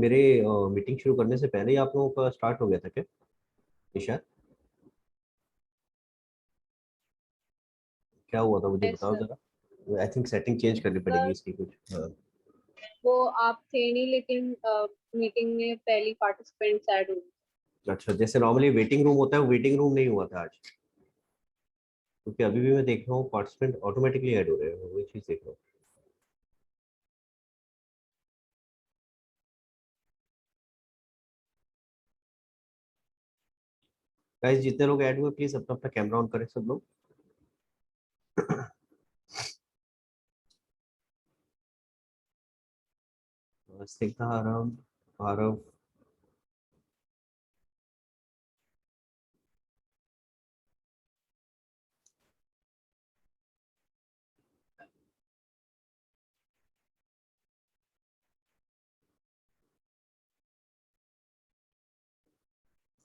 मेरे मीटिंग शुरू करने से पहले ही आप लोगों का स्टार्ट हो गया था क्या निशाद? क्या हुआ था मुझे यस बताओ सर। जरा। आई थिंक सेटिंग चेंज करनी पड़ेगी सर इसकी कुछ। हाँ। वो आप थे नहीं, लेकिन मीटिंग में पहली पार्टिसिपेंट्स ऐड हुई। अच्छा, जैसे नॉर्मली वेटिंग रूम होता है, वो वेटिंग रूम नहीं हुआ था आज, क्योंकि अभी भी मैं देख रहा हूँ पार्टिसिपेंट ऑटोमेटिकली ऐड हो रहे हैं, वही चीज़ देख रहा हूँ। गाइस जितने लोग ऐड हुए प्लीज अपना अपना कैमरा ऑन करें सब लोग। स्निग्धा, आरव, आरव।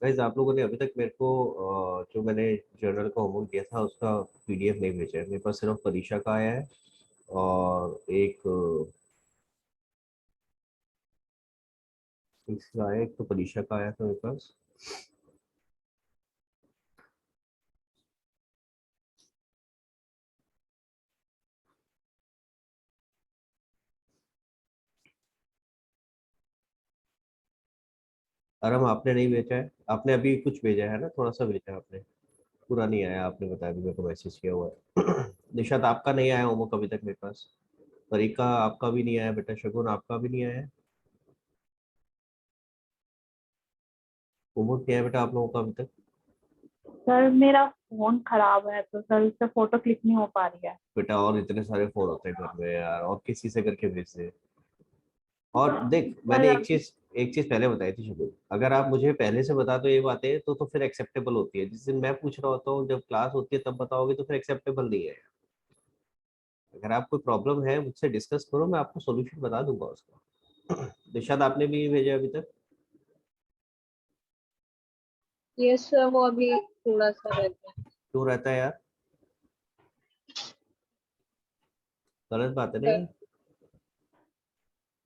गाइस आप लोगों ने अभी तक मेरे को जो मैंने जर्नल का होमवर्क दिया था उसका पीडीएफ नहीं भेजा है। मेरे पास सिर्फ परीक्षा का आया है और एक तो परीक्षा का आया था मेरे पास। अरम आपने नहीं भेजा है? आपने अभी कुछ भेजा है ना, थोड़ा सा भेजा है आपने, पूरा नहीं आया। आपने बताया भी, मेरे को मैसेज किया हुआ है। निशात आपका नहीं आया होमवर्क अभी तक मेरे पास। परीक्षा आपका भी नहीं आया बेटा, शगुन आपका भी नहीं आया है। होमवर्क नहीं आया बेटा आप लोगों का अभी तक? सर मेरा फोन खराब है तो सर इससे फोटो क्लिक नहीं हो पा रही है। बेटा और इतने सारे फोन होते हैं घर में यार, और किसी से करके भेज दे। और देख सर मैंने अभी एक चीज पहले बताई थी शुरू, अगर आप मुझे पहले से बता दो ये बातें तो फिर एक्सेप्टेबल होती है। जिस दिन मैं पूछ रहा होता हूँ, जब क्लास होती है तब बताओगे तो फिर एक्सेप्टेबल नहीं है। अगर आप कोई प्रॉब्लम है मुझसे डिस्कस करो, मैं आपको सोल्यूशन बता दूंगा उसका। निशाद आपने भी भेजा अभी तक? यस सर, वो अभी थोड़ा सा रहता क्यों रहता है यार? गलत बात है है नहीं?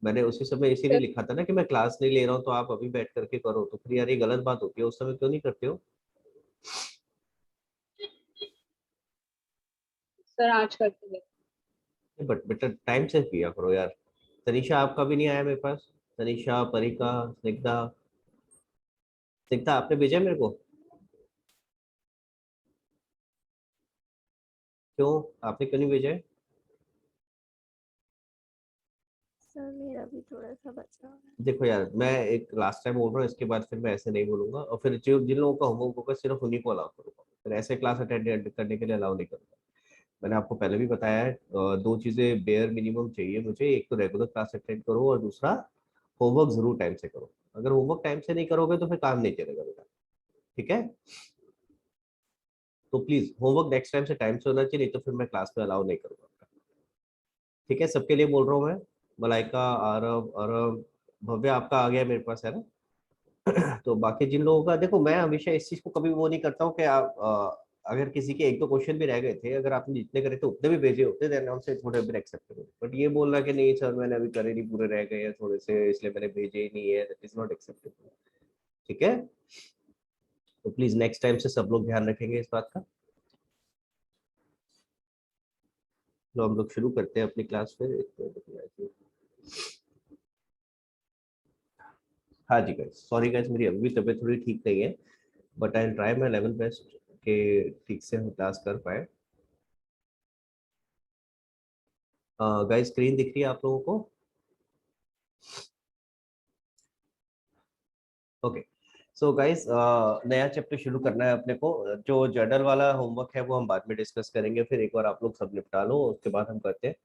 मैंने उसी समय इसीलिए सर। लिखा था ना कि मैं क्लास नहीं ले रहा हूँ तो आप अभी बैठ करके करो, तो फिर यार ये गलत बात होती है, उस समय क्यों नहीं करते हो? सर आज करते हैं। बट बेटा टाइम से किया करो यार। तनीषा आपका भी नहीं आया मेरे पास। तनीषा, परिका, स्निग्धा। स्निग्धा आपने भेजा है मेरे को? क्यों? आपने क्यों नहीं भेजा है? सर मेरा भी थोड़ा सा बचा हुआ है। देखो यार, मैं एक लास्ट टाइम बोल रहा हूँ, इसके बाद फिर मैं ऐसे नहीं बोलूंगा, और फिर जो जिन लोगों का होमवर्क होगा सिर्फ उन्हीं को अलाउ करूंगा, फिर ऐसे क्लास अटेंड करने के लिए अलाउ नहीं करूंगा। मैंने आपको पहले भी बताया है, दो चीजें बेयर मिनिमम चाहिए मुझे, एक तो रेगुलर क्लास अटेंड करो और दूसरा होमवर्क जरूर टाइम से करो। अगर होमवर्क टाइम से नहीं करोगे तो फिर काम नहीं चलेगा बेटा, ठीक है? तो प्लीज होमवर्क नेक्स्ट टाइम से टाइम से होना चाहिए, नहीं तो फिर मैं क्लास में अलाउ नहीं करूंगा। ठीक है, सबके लिए बोल रहा हूँ मैं। मलाइका, आरव, अरब, भव्य आपका आ गया मेरे पास है ना? तो बाकी जिन लोगों का, देखो मैं हमेशा इस चीज को कभी वो नहीं करता हूँ कि आप अगर किसी के एक दो क्वेश्चन भी रह गए थे, अगर आपने जितने करे थे उतने भी भेजे होते, then also it would have been acceptable. But ये बोलना कि नहीं सर मैंने अभी करे नहीं, पूरे रह गए हैं थोड़े से इसलिए मैंने भेजे ही नहीं है, दैट इज नॉट एक्सेप्टेबल। ठीक है? तो प्लीज नेक्स्ट टाइम से सब लोग ध्यान रखेंगे इस बात का। तो हम लोग शुरू करते हैं अपनी क्लास फिर। हाँ जी गाइस, सॉरी गाइस, मेरी अभी भी तबीयत थोड़ी ठीक नहीं है, but I try my level best कि ठीक से हम क्लास कर पाए। गाइस स्क्रीन दिख रही है आप लोगों को? ओके। सो गाइस नया चैप्टर शुरू करना है अपने को। जो जर्नल वाला होमवर्क है वो हम बाद में डिस्कस करेंगे, फिर एक बार आप लोग सब निपटा लो उसके बाद हम करते हैं।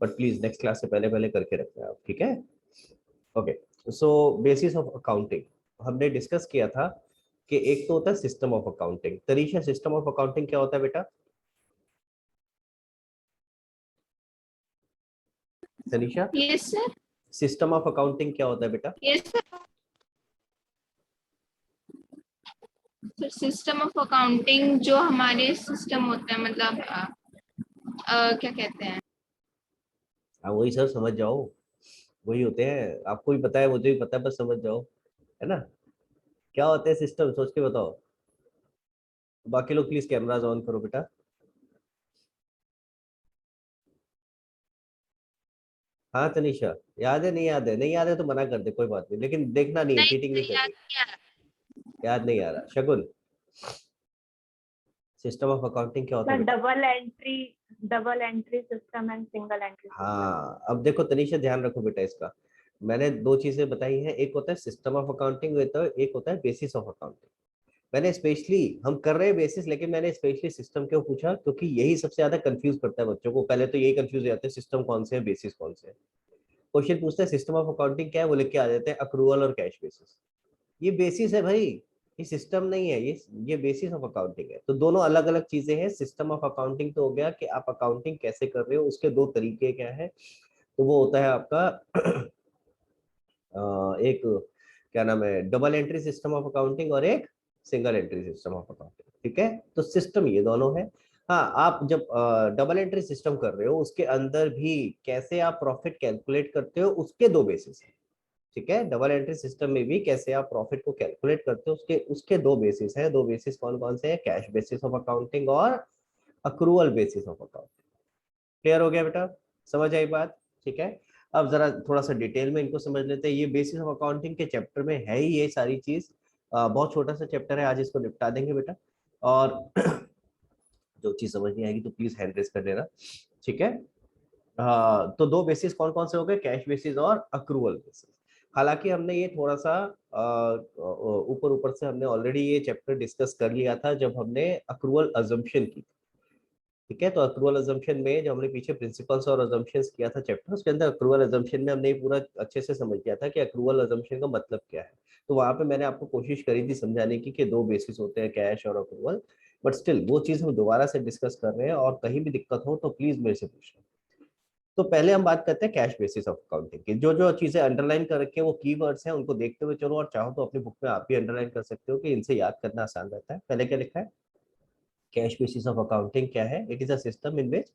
बट प्लीज नेक्स्ट क्लास से पहले पहले करके रखना है आप, ठीक है? Okay. So basis of accounting हमने डिस्कस किया था कि एक तो होता है system of accounting. Tarisha, system of accounting क्या होता है बेटा? Tanisha, yes sir. System of accounting क्या होता है बेटा? Yes sir, system of accounting जो हमारे सिस्टम होता है, मतलब क्या कहते हैं। हाँ वही सर, समझ जाओ। वही होते हैं, आपको भी पता है, मुझे भी पता है, बस समझ जाओ, है ना। क्या होते हैं सिस्टम, सोच के बताओ। बाकी लोग प्लीज कैमराज ऑन करो बेटा। हाँ तनिषा, याद है नहीं याद है, नहीं याद है तो मना कर दे, कोई बात नहीं, लेकिन देखना नहीं है, नहीं चीटिंग नहीं नहीं याद करनी। नहीं आ रहा। याद नहीं आ रहा। शगुन, सिस्टम ऑफ अकाउंटिंग क्या होता है सर बेटा? Double entry system and single entry system. हाँ, अब देखो तनीषा, ध्यान रखो बेटा इसका। मैंने दो चीजें बताई हैं, एक होता है सिस्टम ऑफ अकाउंटिंग, एक होता है बेसिस ऑफ अकाउंटिंग। मैंने स्पेशली, हम कर रहे हैं बेसिस, लेकिन मैंने स्पेशली सिस्टम क्यों पूछा, क्योंकि यही सबसे ज्यादा कंफ्यूज करता है बच्चों को। पहले तो यही कंफ्यूज हो जाते हैं, सिस्टम कौन से है, बेसिस कौन से है। क्वेश्चन पूछते हैं सिस्टम ऑफ अकाउंटिंग क्या है, वो लिख के आ जाते हैं अक्रूवल और कैश बेसिस। ये बेसिस है भाई, ये सिस्टम नहीं है, ये बेसिस ऑफ अकाउंटिंग है। तो दोनों अलग अलग चीजें हैं। सिस्टम ऑफ अकाउंटिंग तो हो गया कि आप अकाउंटिंग कैसे कर रहे हो, उसके दो तरीके क्या है। तो वो होता है आपका एक, क्या नाम है, double entry system of accounting, और एक single entry system of accounting. ठीक है, तो सिस्टम ये दोनों है। हाँ, आप जब डबल एंट्री सिस्टम कर रहे हो, उसके अंदर भी कैसे आप प्रॉफिट कैलकुलेट करते हो, उसके दो बेसिस है। ठीक है, डबल एंट्री सिस्टम में भी कैसे आप प्रॉफिट को कैलकुलेट करते हो, उसके उसके दो बेसिस है। दो बेसिस कौन कौन से हैं? कैश बेसिस ऑफ अकाउंटिंग और accrual basis of accounting. Clear हो गया बेटा? समझ आई बात? ठीक है, अब जरा थोड़ा सा डिटेल में इनको समझ लेते हैं। ये बेसिस ऑफ अकाउंटिंग के चैप्टर में है ही ये सारी चीज। बहुत छोटा सा चैप्टर है, आज इसको निपटा देंगे बेटा। और जो चीज समझ नहीं आएगी तो प्लीज हैंड रेस कर देना। ठीक है, तो दो बेसिस कौन कौन से हो गए? कैश बेसिस और अक्रूवल बेसिस। हालांकि हमने ये थोड़ा सा ऊपर ऊपर से हमने ऑलरेडी ये चैप्टर डिस्कस कर लिया था जब हमने अक्रूवल अजम्पशन की। ठीक है, तो अक्रूवल अजम्पशन में जो हमने पीछे प्रिंसिपल्स और अजम्पशंस किया था चैप्टर, उसके अंदर अक्रूवल अजम्पशन में हमने ये पूरा अच्छे से समझ लिया था कि अक्रूवल अजम्पशन का मतलब क्या है। तो वहां पे मैंने आपको कोशिश करी थी समझाने की कि दो बेसिस होते हैं, कैश और अक्रूवल। बट स्टिल वो चीज हम दोबारा से डिस्कस कर रहे हैं, और कहीं भी दिक्कत हो तो प्लीज मेरे से पूछना। तो पहले हम बात करते हैं कैश बेसिस ऑफ अकाउंटिंग की। जो जो चीजें अंडरलाइन कर रखी है वो कीवर्ड्स हैं, उनको देखते हुए चलो, और चाहो तो अपनी बुक में आप भी अंडरलाइन कर सकते हो कि इनसे याद करना आसान रहता है। पहले क्या लिखा है? कैश बेसिस ऑफ अकाउंटिंग क्या है? It is a system in which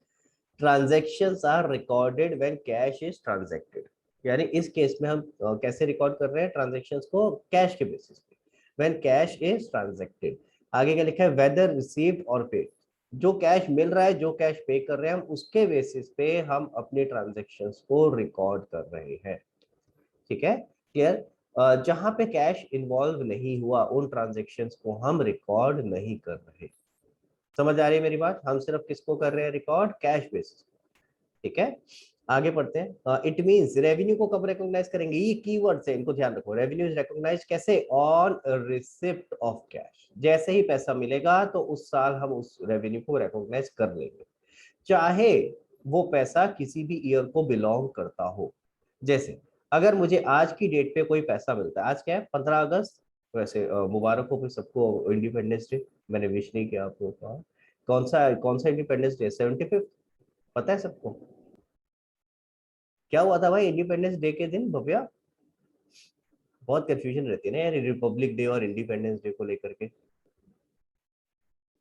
transactions are recorded when cash is transacted. यानी इस केस में हम कैसे रिकॉर्ड कर रहे हैं ट्रांजैक्शंस को? कैश के बेसिस पे, व्हेन कैश इज ट्रांजैक्टेड। आगे क्या लिखा है? वेदर रिसीव्ड और पेड। जो कैश मिल रहा है, जो कैश पे कर रहे हैं हम, उसके बेसिस पे हम अपने ट्रांजैक्शंस को रिकॉर्ड कर रहे हैं। ठीक है, क्लियर? जहां पे कैश इन्वॉल्व नहीं हुआ, उन ट्रांजैक्शंस को हम रिकॉर्ड नहीं कर रहे। समझ आ रही है मेरी बात? हम सिर्फ किसको कर रहे हैं रिकॉर्ड? Cash basis. ठीक है, आगे पढ़ते हैं। इट मींस रेवेन्यू को कब रिकॉग्नाइज करेंगे? ये कीवर्ड्स है, इनको ध्यान रखो। रेवेन्यू इज रिकॉग्नाइज कैसे? On receipt of cash. जैसे ही पैसा मिलेगा तो उस साल हम उस रेवेन्यू को रिकॉग्नाइज कर लेंगे, चाहे वो पैसा किसी भी ईयर को बिलोंग करता हो। जैसे अगर मुझे आज की डेट पे कोई पैसा मिलता है, आज क्या है, 15 अगस्त। वैसे मुबारक हो फिर सबको इंडिपेंडेंस डे। मैंने विश नहीं किया आपको। कौन सा इंडिपेंडेंस डे? 75th। पता है सबको क्या हुआ था भाई इंडिपेंडेंस डे के दिन भव्या? बहुत कंफ्यूजन रहती है ना यार रिपब्लिक डे और इंडिपेंडेंस डे को लेकर के।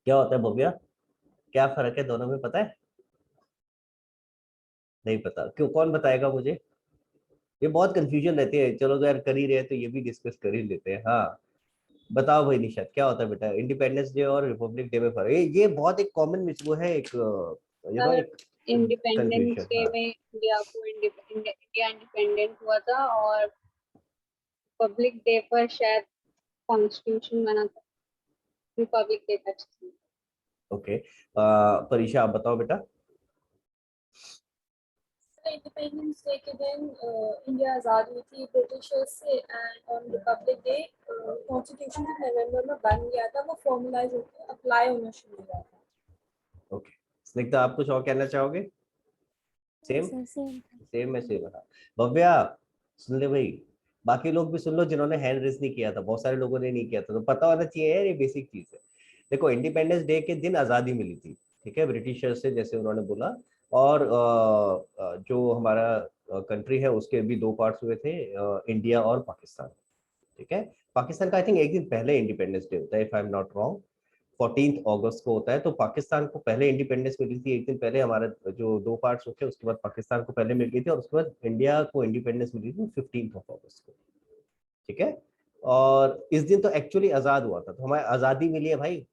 क्या होता है भव्या? क्या फर्क है दोनों में, पता है? नहीं पता? क्यों, कौन बताएगा मुझे? ये बहुत कंफ्यूजन रहती है। चलो तो यार कर ही रहे हैं तो ये भी डिस्कस कर ही लेते हैं। हाँ, बताओ भाई निशात, क्या होता है बेटा इंडिपेंडेंस डे और रिपब्लिक डे में फर्क? ये बहुत एक कॉमन वो है, एक सर एक इंडिपेंडेंस कंफ्यूजन। डे हाँ, में इंडिया इंडिपेंडेंट हुआ था, और रिपब्लिक डे पर शायद कॉन्स्टिट्यूशन बना था। रिपब्लिक डे का ओके। परीक्षा आप बताओ बेटा। इंडिपेंडेंस डे के दिन इंडिया आज़ाद हुई थी ब्रिटिशर्स से, and on Republic day constitution जो नवंबर में बन गया था वो फॉर्मलाइज होकर अप्लाई होना शुरू हो गया था। ओके, स्निग्धा आप कुछ और कहना चाहोगे? Same sir same. सेम में सेम है। भव्या सुन ले भाई, बाकी लोग भी सुन लो जिन्होंने हैंड रेस नहीं किया था, बहुत सारे लोगों ने नहीं किया था, तो पता होना चाहिए यार, ये बेसिक चीज है। देखो इंडिपेंडेंस डे के दिन आजादी मिली थी, ठीक है, ब्रिटिशर्स से, जैसे उन्होंने बोला। और जो हमारा कंट्री है उसके भी दो पार्ट्स हुए थे, इंडिया और पाकिस्तान। ठीक है, पाकिस्तान का आई थिंक एक दिन पहले इंडिपेंडेंस डे होता है, if I am not wrong. 14 अगस्त को होता है। तो पाकिस्तान को पहले इंडिपेंडेंस मिली थी, एक दिन पहले हमारे जो 2 पार्ट्स होते हैं, उसके बाद पाकिस्तान को पहले मिल गई थी और उसके बाद इंडिया को इंडिपेंडेंस मिली थी 15 अगस्त को। ठीक है, और इस दिन तो एक्चुअली आजाद हुआ था, तो हमारी आजादी मिली है भाई।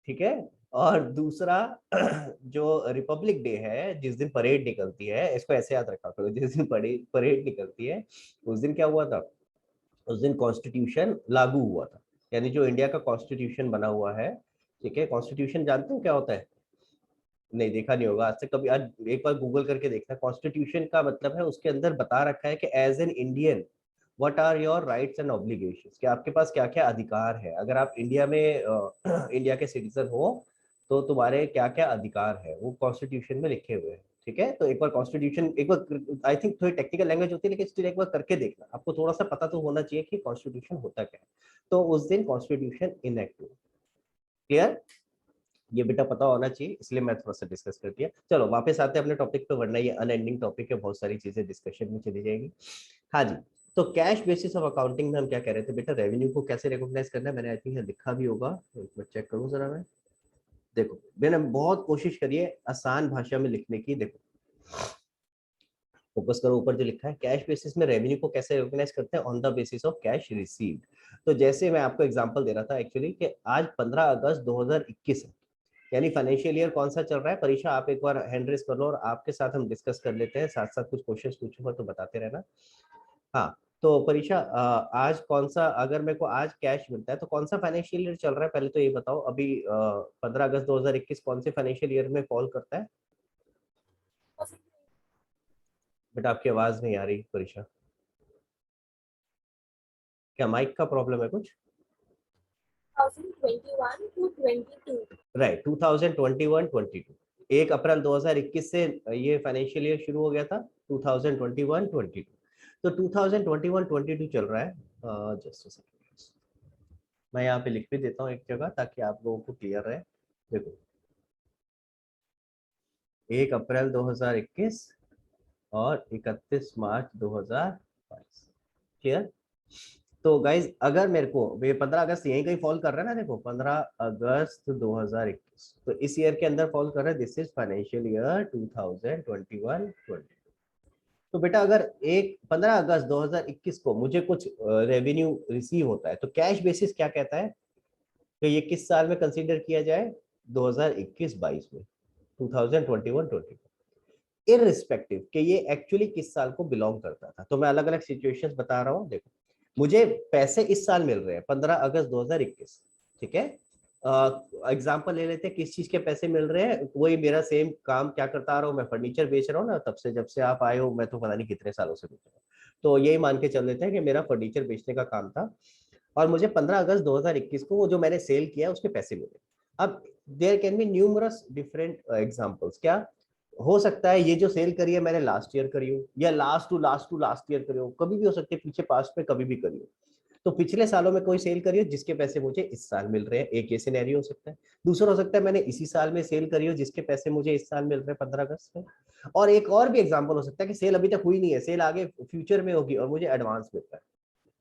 ठीक है, और दूसरा जो रिपब्लिक डे है, जिस दिन परेड निकलती है, इसको ऐसे याद रखा करो, जिस दिन परेड निकलती है उस दिन क्या हुआ था, उस दिन कॉन्स्टिट्यूशन लागू हुआ था, यानी जो इंडिया का कॉन्स्टिट्यूशन बना हुआ है। ठीक है, कॉन्स्टिट्यूशन जानते हो क्या होता है? नहीं, देखा नहीं होगा आज से कभी, आज एक बार गूगल करके देखना। कॉन्स्टिट्यूशन का मतलब है, उसके अंदर बता रखा है कि as an Indian what are your rights and obligations, कि आपके पास क्या क्या अधिकार है। अगर आप इंडिया में इंडिया के सिटीजन हो तो तुम्हारे क्या क्या अधिकार है, वो कॉन्स्टिट्यूशन में लिखे हुए हैं। ठीक है, तो एक बार कॉन्स्टिट्यूशन, एक बार, आई थिंक थोड़ी टेक्निकल लैंग्वेज होती है लेकिन स्टिल एक बार करके देखना, आपको थोड़ा सा पता तो होना चाहिए कि कॉन्स्टिट्यूशन होता क्या है। तो उस दिन कॉन्स्टिट्यूशन इनएक्ट हुआ। क्लियर? ये बेटा पता होना चाहिए, इसलिए मैं थोड़ा सा डिस्कस कर दिया। चलो वापस आते हैं अपने टॉपिक पे, वरना ये अनएंडिंग टॉपिक है, बहुत सारी चीजें डिस्कशन में चली जाएगी। हाँ जी, तो कैश बेसिस ऑफ अकाउंटिंग में हम क्या कह रहे थे बेटा, रेवेन्यू को कैसे रिकॉग्नाइज करना है। मैंने आई थिंक लिखा भी होगा, एक बार चेक करूँ जरा मैं। देखो मैंने बहुत कोशिश करी है आसान भाषा में लिखने की। देखो फोकस करो ऊपर जो लिखा है, कैश बेसिस में रेवेन्यू को कैसे रिकॉग्नाइज करते हैं, on the basis of cash received. तो जैसे मैं आपको एग्जांपल दे रहा था एक्चुअली कि आज 15 अगस्त 2021 है, यानी फाइनेंशियल ईयर कौन सा चल रहा है। परीक्षा आप एक बार हैंड रेस कर लो और आपके साथ हम डिस्कस कर लेते हैं, साथ साथ कुछ क्वेश्चंस पूछूंगा तो बताते रहना। हाँ, तो परीक्षा आज कौन सा, अगर मेरे को आज कैश मिलता है तो कौन सा फाइनेंशियल ईयर चल रहा है, पहले तो ये बताओ। अभी 15 अगस्त 2021 कौन से फाइनेंशियल ईयर में फॉल करता है? बट आपकी आवाज नहीं आ रही परीक्षा, क्या माइक का प्रॉब्लम है कुछ? 2021 to 22। राइट, 2021-22, 1 अप्रैल 2021 से ये फाइनेंशियल ईयर शुरू हो गया था, 2021-22। तो 2021-22 चल रहा है। जस्ट सेकंड, मैं यहाँ पे लिख भी देता हूँ एक जगह ताकि आप लोगों को क्लियर रहे। देखो 1 अप्रैल 2021 और 31 मार्च 2022। क्लियर? तो गाइज अगर मेरे को ये 15 अगस्त यहीं कहीं फॉल कर रहा है ना, देखो 15 अगस्त 2021, तो इस ईयर के अंदर फॉल कर रहा है, दिस इज फाइनेंशियल ईयर 2021-22। तो बेटा अगर 15 अगस्त 2021 को मुझे कुछ रेवेन्यू रिसीव होता है तो कैश बेसिस क्या कहता है कि ये किस साल में कंसीडर किया जाए, 2021-22 में, 2021-22, इररिस्पेक्टिव कि ये एक्चुअली किस साल को बिलोंग करता था। तो मैं अलग अलग सिचुएशंस बता रहा हूँ। देखो मुझे पैसे इस साल मिल रहे हैं 15 अगस्त 2021, ठीक है। एग्जांपल ले लेते हैं किस चीज के पैसे मिल रहे हैं, वही मेरा सेम काम क्या करता आ रहा हूँ, मैं फर्नीचर बेच रहा हूँ ना, तब से जब से आप आए हो, मैं तो पता नहीं कितने सालों से बेच रहा हूँ। तो यही मान के चल लेते हैं कि मेरा फर्नीचर बेचने का काम था और मुझे 15 अगस्त 2021 को वो जो मैंने सेल किया उसके पैसे मिले। अब there can be numerous different examples. क्या हो सकता है ये जो सेल करी है मैंने लास्ट ईयर करी हो, या लास्ट ईयर करी हो, कभी भी हो सकती है, पीछे पास्ट में कभी भी करी हो। तो पिछले सालों में कोई सेल करी हो जिसके पैसे मुझे इस साल मिल रहे हैं, एक ये सिनेरियो हो सकता है। दूसरा हो सकता है मैंने इसी साल में सेल करी हो जिसके पैसे मुझे इस साल मिल रहे हैं 15 अगस्त में। और एक और भी एग्जांपल हो सकता है कि सेल अभी तक हुई नहीं है, सेल आगे फ्यूचर में होगी और मुझे एडवांस मिल रहा है।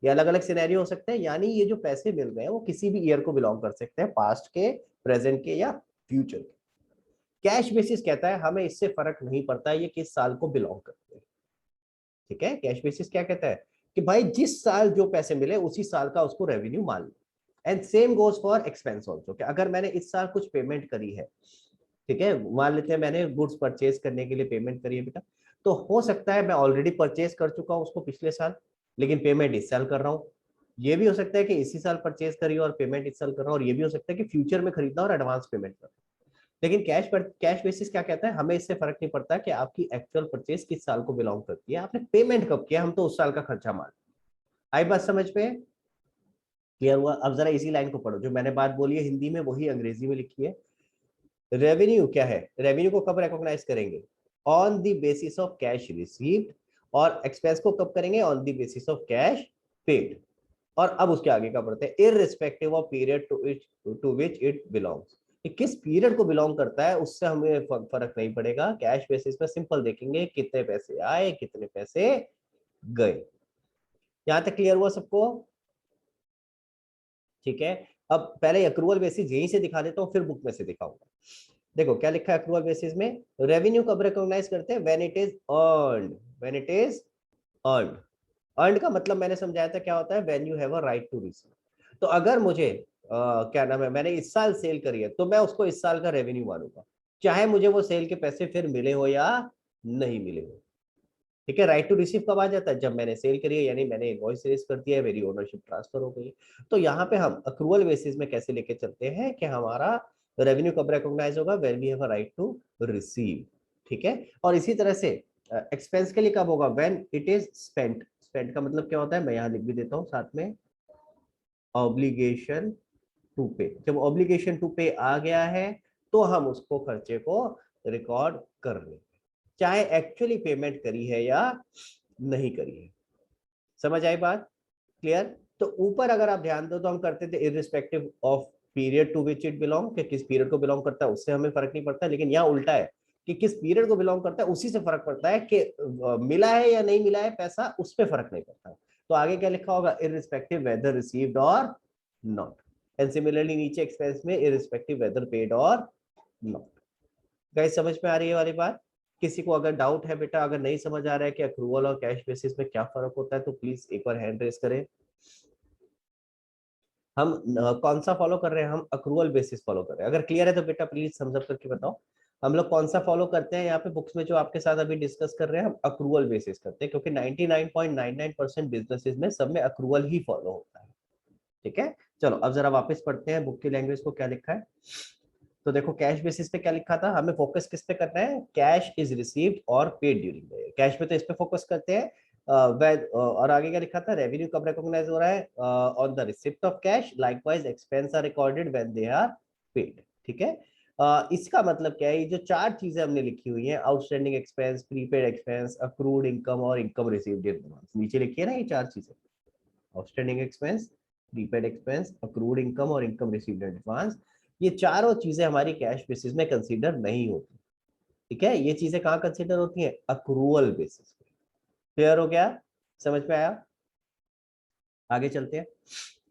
ये अलग अलग सिनेरियो हो सकते हैं, यानी ये जो पैसे मिल रहे हैं वो किसी भी ईयर को बिलोंग कर सकते हैं, पास्ट के, प्रेजेंट के या फ्यूचर के। कैश बेसिस कहता है हमें इससे फर्क नहीं पड़ता है ये किस साल को बिलोंग करते हैं। ठीक है, कैश बेसिस क्या कहता है कि भाई जिस साल जो पैसे मिले उसी साल का उसको रेवेन्यू मान लो। And same goes for expense also, कि अगर मैंने इस साल कुछ पेमेंट करी है, ठीक है, मान लेते हैं मैंने गुड्स परचेज करने के लिए पेमेंट करी है बेटा, तो हो सकता है मैं ऑलरेडी परचेज कर चुका हूं उसको पिछले साल, लेकिन पेमेंट इस साल कर रहा हूँ। ये भी हो सकता है कि इसी साल परचेज करी और पेमेंट इस साल कर रहा हूँ, और ये भी हो सकता है कि फ्यूचर में खरीदना और एडवांस पेमेंट कर। लेकिन कैश बेसिस क्या कहता है, हमें इससे फर्क नहीं पड़ता कि आपकी एक्चुअल परचेज किस साल को बिलोंग करती है, आपने पेमेंट कब किया, हम तो उस साल का खर्चा मान। आई बात समझ में? क्लियर हुआ? अब जरा इसी लाइन को पढ़ो, जो मैंने बात बोली है हिंदी में वही अंग्रेजी में लिखी है। रेवेन्यू क्या है, रेवेन्यू को कब रिकॉग्नाइज करेंगे, on the basis of cash received, और एक्सपेंस को कब करेंगे, on the basis of cash paid. और अब उसके आगे का पढ़ते हैं, irrespective of period to which it belongs, किस पीरियड को बिलोंग करता है उससे हमें फर्क नहीं पड़ेगा। कैश बेसिस पे सिंपल देखेंगे कितने पैसे आए कितने पैसे गए। यहां तक क्लियर हुआ सबको? ठीक है, अब पहले अक्रूवल बेसिस यहीं से दिखा देता हूँ, फिर बुक में से दिखाऊंगा। देखो क्या लिखा है अक्रूवल बेसिस में, रेवेन्यू कब रिकॉग्नाइज करते हैं, when it is earned, when it is earned. Earned का मतलब मैंने समझाया था क्या होता है, when you have a right to receive. तो अगर मुझे क्या नाम है, मैंने इस साल सेल करी है तो मैं उसको इस साल का रेवेन्यू मानूंगा, चाहे मुझे वो सेल के पैसे फिर मिले हो या नहीं मिले हो। ठीक है, राइट टू रिसीव कब आ जाता है, जब मैंने सेल करी है, यानी मैंने इनवॉइस रेज कर दिया है, मेरी ओनरशिप ट्रांसफर हो गई। तो यहाँ पे हम अक्रूवल बेसिस में कैसे लेके चलते हैं कि हमारा रेवेन्यू कब रिकॉग्नाइज होगा, when we have a right to receive. ठीक है, और इसी तरह से एक्सपेंस के लिए कब होगा, when it is spent. Spent का मतलब क्या होता है, मैं यहाँ लिख भी देता हूँ साथ में, ऑब्लिगेशन टू पे। जब ऑब्लिगेशन टू पे आ गया है तो हम उसको खर्चे को रिकॉर्ड कर लेंगे, चाहे एक्चुअली पेमेंट करी है या नहीं करी है। समझ आई बात, क्लियर। तो ऊपर अगर आप ध्यान दो तो हम करते थे irrespective of period to which it belong, कि किस पीरियड को बिलोंग करता है उससे हमें फर्क नहीं पड़ता, लेकिन यहाँ उल्टा है कि किस पीरियड को बिलोंग करता है उसी से फर्क पड़ता है, कि मिला है या नहीं मिला है पैसा, उस पर फर्क नहीं पड़ता। तो आगे क्या लिखा होगा, इररिस्पेक्टिव वेदर रिसीव्ड और नॉट। एंड सिमिलरली नीचे एक्सपेंस में इररिस्पेक्टिव वेदर पेड और नॉट। गाइस समझ में आ रही है वाली बात। किसी को अगर डाउट है बेटा, अगर नहीं समझ आ रहा है कि अक्रूवल और कैश बेसिस में क्या फर्क होता है, तो प्लीज एक बार हैंड रेज करें। हम कौन सा फॉलो कर रहे हैं, हम अक्रूवल बेसिस फॉलो कर रहे हैं। अगर क्लियर है तो बेटा प्लीज समझ अप करके बताओ, हम लोग कौन सा फॉलो करते हैं। यहाँ पे बुक्स में जो आपके साथ अभी डिस्कस कर रहे हैं हम अक्रूवल बेसिस करते हैं, क्योंकि 99.99% बिजनेसेस में सब में अक्रूवल ही फॉलो होता है। ठीक है, चलो अब जरा वापस पढ़ते हैं बुक की लैंग्वेज को, क्या लिखा है। तो देखो कैश बेसिस पे क्या लिखा था, हमें फोकस किस पे करना है, कैश इज रिसीव्ड और paid during the year. Cash पे तो इस पे फोकस करते हैं। और आगे क्या लिखा था, रेवेन्यू कब रिकॉग्नाइज हो रहा है, on the receipt of cash, likewise expense are recorded when they are paid. ठीक है, इसका मतलब क्या है, ये जो चार चीजें हमने लिखी हुई हैं, outstanding expense, prepaid expense, accrued income और इनकम रिसीव्ड इन एडवांस, नीचे लिखी है ना ये चार चीजें, outstanding expense, prepaid expense, accrued income और इनकम रिसीव्ड इन एडवांस। ये चारों चीजें हमारी कैश बेसिस में कंसीडर नहीं होती। ठीक है, ये चीजें कहाँ कंसीडर होती हैं, अक्रूवल बेसिस पे। क्लियर हो गया, समझ में आया। आगे चलते हैं,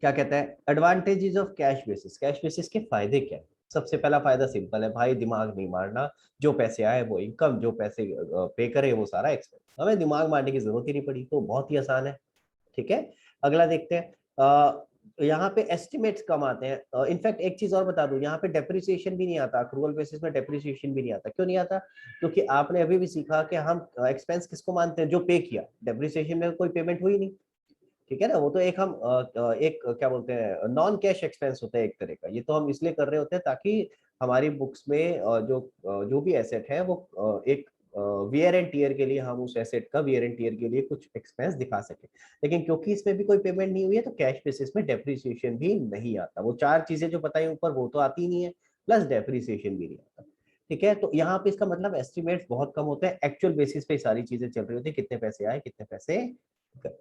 क्या कहता है, advantages of cash basis. Cash basis के फायदे क्या है। सबसे पहला फायदा सिंपल है भाई, दिमाग नहीं मारना, जो पैसे आए वो इनकम, जो पैसे पे करे वो सारा एक्सपेंस, हमें दिमाग मारने की जरूरत ही नहीं पड़ी, तो बहुत ही आसान है। ठीक है, अगला देखते हैं, यहाँ पे एस्टिमेट्स कम आते हैं। इनफैक्ट एक चीज और बता दूं, यहाँ पे डेप्रिसिएशन भी नहीं आता, अक्रूवल बेसिस में डेप्रिसिएशन भी नहीं आता। क्यों नहीं आता, क्योंकि आपने अभी भी सीखा कि हम एक्सपेंस किसको मानते हैं, जो पे किया। डेप्रिसिएशन में कोई पेमेंट हुई नहीं, ठीक है ना, वो तो एक हम एक क्या बोलते हैं, नॉन कैश एक्सपेंस होता है एक तरह का। ये तो हम इसलिए कर रहे होते हैं ताकि हमारी बुक्स में जो भी एसेट है वो एक वियर एंड टीयर के लिए, हम उस एसेट का वियर एंड टीयर के लिए कुछ एक्सपेंस दिखा सके। लेकिन क्योंकि इसमें भी कोई पेमेंट नहीं हुई है तो कैश बेसिस में डेप्रिसिएशन भी नहीं आता। वो चार चीजें जो बताई ऊपर वो तो आती नहीं है, प्लस डेप्रिसिएशन भी नहीं आता। ठीक है, तो यहाँ पे इसका मतलब एस्टिमेट्स बहुत कम होते हैं, एक्चुअल बेसिस पे सारी चीजें चल रही होती है, कितने पैसे आए कितने पैसे गए।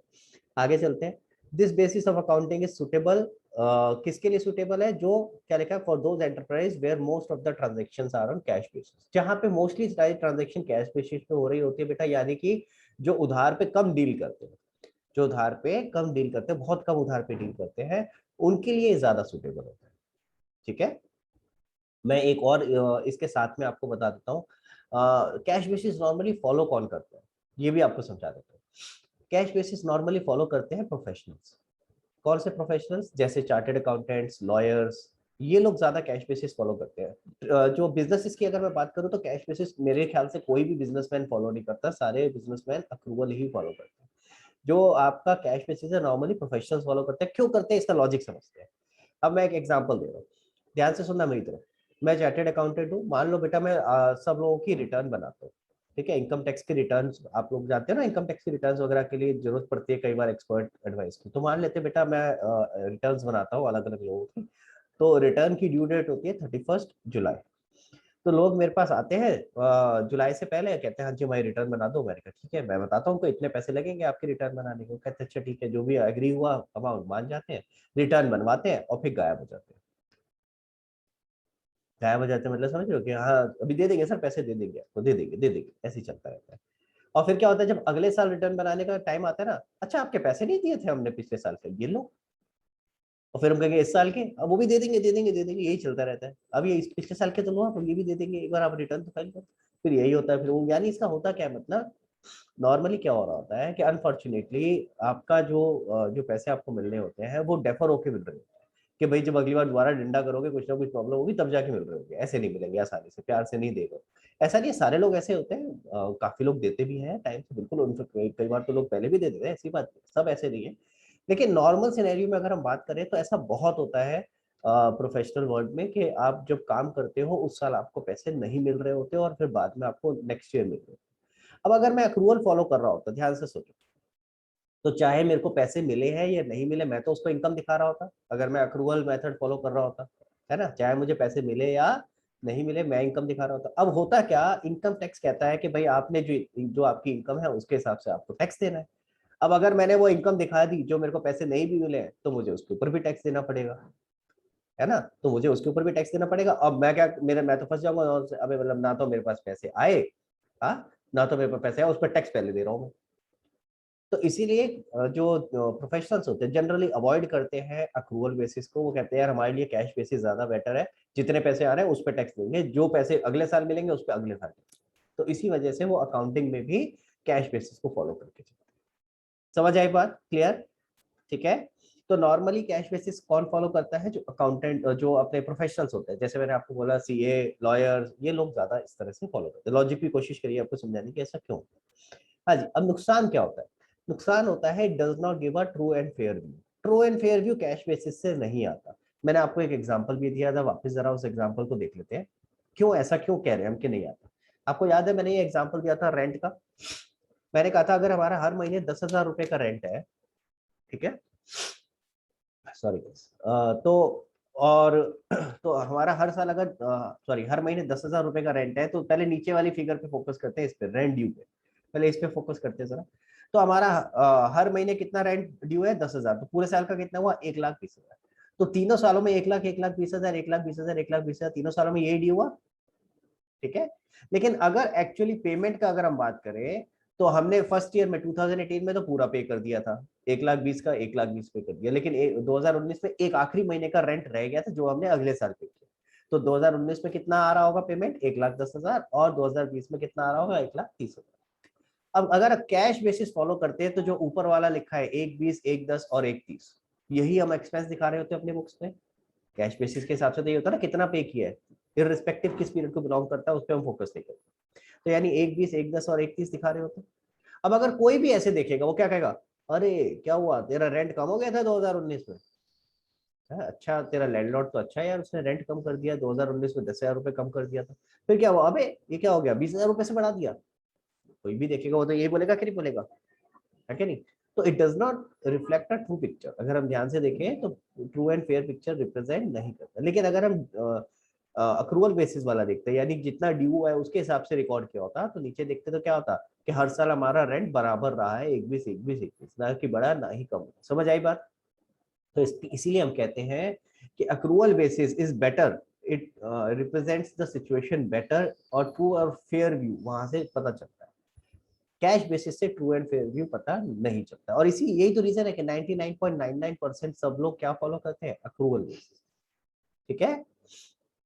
आगे चलते हैं, this basis of accounting is suitable, किसके लिए सुटेबल है, जो क्या लिखा है, for those enterprise where most of the transactions are on cash basis. जहां पे मोस्टली सारी ट्रांजैक्शन कैश बेसिस पे हो रही होती है बेटा, यानी कि जो उधार पे कम डील करते हैं, जो उधार पे कम डील करते हैं, बहुत कम उधार पे डील करते हैं, उनके लिए ज्यादा सुटेबल होता है। ठीक है, मैं एक और इसके साथ में आपको बता देता हूँ, कैश बेसिस नॉर्मली फॉलो कौन करता है, ये भी आपको समझा देता हूँ। कैश बेसिस नॉर्मली फॉलो करते हैं प्रोफेशनल्स। कौन से प्रोफेशनल्स, जैसे चार्टेड अकाउंटेंट्स, लॉयर्स, ये लोग ज्यादा कैश बेसिस फॉलो करते हैं। जो बिजनेसेस की अगर मैं बात करूं तो कैश बेसिस मेरे ख्याल से कोई भी बिजनेसमैन फॉलो नहीं करता, सारे बिजनेसमैन अक्रूवल ही फॉलो करते हैं। जो आपका कैश बेसिस है नॉर्मली प्रोफेशनल्स फॉलो करते हैं। क्यों करते हैं, इसका लॉजिक समझते हैं। अब मैं एक एग्जांपल दे रहा हूँ, ध्यान से सुनना मेरी तरफ। मैं चार्टेड अकाउंटेंट हूँ, मान लो बेटा मैं सब लोगों की रिटर्न बनाता हूँ। ठीक है, इनकम टैक्स की रिटर्न्स आप लोग जानते हो ना, इनकम टैक्स की रिटर्न्स वगैरह के लिए जरूरत पड़ती है कई बार एक्सपर्ट एडवाइस की। तो मान लेते हैं बेटा मैं रिटर्न्स बनाता हूँ अलग अलग लोगों की, तो रिटर्न की ड्यू डेट होती है 31 जुलाई। तो लोग मेरे पास आते हैं जुलाई से पहले, कहते हैं हाँ जी हमारी रिटर्न बना दो। मैंने कहा ठीक है, मैं बताता हूँ उनको इतने पैसे लगेंगे आपकी रिटर्न बनाने को। कहते हैं अच्छा ठीक है, जो भी एग्री हुआ अमाउंट मान जाते हैं, रिटर्न बनवाते हैं और फिर गायब हो जाते हैं। गायब हो जाते हैं मतलब समझ रहे हो कि हाँ अभी दे देंगे सर, पैसे दे देंगे आपको, दे देंगे दे देंगे, ऐसे ही चलता रहता है। और फिर क्या होता है, जब अगले साल रिटर्न बनाने का टाइम आता है ना, अच्छा आपके पैसे नहीं दिए थे हमने पिछले साल के, ये लो। और फिर हम कहेंगे इस साल के, अब वो भी दे देंगे दे देंगे दे देंगे, यही चलता रहता है। अब ये पिछले साल के तो लो, आप ये भी दे देंगे, एक बार आप रिटर्न तो फाइल करो, फिर यही होता है। फिर वो यानी इसका होता क्या है, मतलब नॉर्मली क्या हो रहा होता है कि अनफॉर्चुनेटली आपका जो पैसे आपको मिलने होते हैं वो डेफर होके मिल रहे होते हैं, कि भाई जब अगली बार दोबारा डंडा करोगे कुछ ना कुछ प्रॉब्लम होगी तब जाके मिल रहे होंगे, ऐसे नहीं मिलेंगे आसानी से, प्यार से नहीं देगा। ऐसा नहीं है, सारे लोग ऐसे होते हैं, काफी लोग देते भी हैं टाइम से, बिल्कुल उनसे कई बार तो लोग पहले भी दे देते हैं, ऐसी बात नहीं, सब ऐसे नहीं है। लेकिन नॉर्मल सिनेरियो में अगर हम बात करें तो ऐसा बहुत होता है प्रोफेशनल वर्ल्ड में, कि आप जब काम करते हो उस साल आपको पैसे नहीं मिल रहे होते और फिर बाद में आपको नेक्स्ट ईयर मिल रहे होते। अब अगर मैं अक्रूवल फॉलो कर रहा होता, ध्यान से सोचो, तो चाहे मेरे को पैसे मिले हैं या नहीं मिले, मैं तो उसको इनकम दिखा रहा होता अगर मैं अक्रूवल मेथड फॉलो कर रहा होता, है ना। चाहे मुझे पैसे मिले या नहीं मिले, मैं इनकम दिखा रहा होता। अब होता क्या, इनकम टैक्स कहता है कि भाई आपने जो आपकी इनकम है उसके हिसाब से आपको टैक्स देना है। अब अगर मैंने वो इनकम दिखा दी जो मेरे को पैसे नहीं भी मिले तो मुझे उसके ऊपर भी टैक्स देना पड़ेगा, है ना। तो मुझे उसके ऊपर भी टैक्स देना पड़ेगा। अब मैं क्या, मैं तो फंस जाऊंगा, और अबे मतलब ना तो मेरे पास पैसे आए, हाँ, ना तो मेरे पास पैसे आए, उस पर टैक्स पहले दे रहा हूँ मैं। तो इसीलिए जो प्रोफेशनल्स होते हैं जनरली अवॉइड करते हैं अक्रूवल बेसिस को। वो कहते हैं यार हमारे लिए कैश बेसिस ज्यादा बेटर है, जितने पैसे आ रहे हैं उस पर टैक्स देंगे, जो पैसे अगले साल मिलेंगे उस पर अगले साल। तो इसी वजह से वो अकाउंटिंग में भी कैश बेसिस को फॉलो करके चलते हैं। समझ आई बात, क्लियर, ठीक है। तो नॉर्मली कैश बेसिस कौन फॉलो करता है, जो अकाउंटेंट, जो अपने प्रोफेशनल्स होते हैं, जैसे मैंने आपको बोला सीए, लॉयर्स, ये लोग ज्यादा इस तरह से फॉलो करते हैं। लॉजिक की कोशिश करिए आपको समझाने की ऐसा क्यों। हाँ जी, अब नुकसान क्या होता है। नुकसान होता है does not give a true and fair view. True and fair view cash basis से नहीं आता। मैंने आपको एक एग्जांपल भी दिया था, वापस जरा उस एग्जांपल को देख लेते हैं, क्यों ऐसा क्यों कह रहे हैं हम कि नहीं आता। आपको याद है मैंने ये एग्जांपल दिया था रेंट का। मैंने कहा था अगर हमारा हर महीने 10,000 रुपए का रेंट है, ठीक है, सॉरी, तो और तो हमारा हर साल अगर सॉरी हर महीने 10,000 रुपए का रेंट है, तो पहले नीचे वाली फिगर पे फोकस करते हैं, इस पे रेंट ड्यू पे, पहले इस पे फोकस करते हैं जरा। तो हमारा हर महीने कितना रेंट ड्यू है, 10,000, तो पूरे साल का कितना हुआ, 1,20,000। तो तीनों सालों में 1,00,000, 1,20,000, 1,20,000, 1,20,000, तीनों सालों में यही ड्यू हुआ, ठीक है। लेकिन अगर एक्चुअली पेमेंट का अगर हम बात करें, तो हमने फर्स्ट ईयर में 2018 में तो पूरा पे कर दिया था, 1,20,000 का 1,20,000 पे कर दिया, लेकिन 2019 में एक आखिरी महीने का रेंट रह गया था जो हमने अगले साल पे किया। तो 2019 में कितना आ रहा होगा पेमेंट, 1,10,000, और 2020 में कितना आ रहा होगा, 1,30,000। अब अगर कैश बेसिस फॉलो करते हैं तो जो ऊपर वाला लिखा है 1,20, 1,10 और 1,30, यही हम एक्सपेंस दिखा रहे होते हैं अपने बुक्स में। कैश बेसिस के हिसाब से तो ये होता है ना कितना पे किया है, इररिस्पेक्टिव किस पीरियड को बिलोंग करता है उस पर हम फोकस नहीं करते। तो यानी 1,20, 1,10 और 1,30 दिखा रहे होते। अब अगर कोई भी ऐसे देखेगा वो क्या कहेगा, अरे क्या हुआ तेरा रेंट कम हो गया था 2019 में, अच्छा तेरा लैंडलॉर्ड तो अच्छा है यार, उसने रेंट कम कर दिया 2019 में, 10,000 रुपए कम कर दिया था। फिर क्या हुआ, अबे ये क्या हो गया, 20,000 रुपए से बढ़ा दिया। कोई भी देखेगा वो तो यही बोलेगा कि नहीं बोलेगा, है कि नहीं। तो it does not reflect a true picture. अगर हम ध्यान से देखें तो true and fair picture represent नहीं करता। लेकिन अगर हम अक्रूवल बेसिस वाला देखते हैं, यानी जितना ड्यू है उसके हिसाब से रिकॉर्ड किया होता, तो नीचे देखते तो क्या होता कि हर साल हमारा रेंट बराबर रहा है, 1,20, 1,20, 1,20, ना कि बढ़ा ना ही कम। समझ आई बात। तो इसीलिए हम कहते हैं कि accrual basis is better, it represents the situation better, और ट्रू और फेयर व्यू वहां से पता चलता है। कैश बेसिस से ट्रू एंड फेयर व्यू पता नहीं चलता। और इसी यही तो रीजन है कि 99.99% सब लोग क्या फॉलो करते हैं, अक्रूवल बेसिस, ठीक है।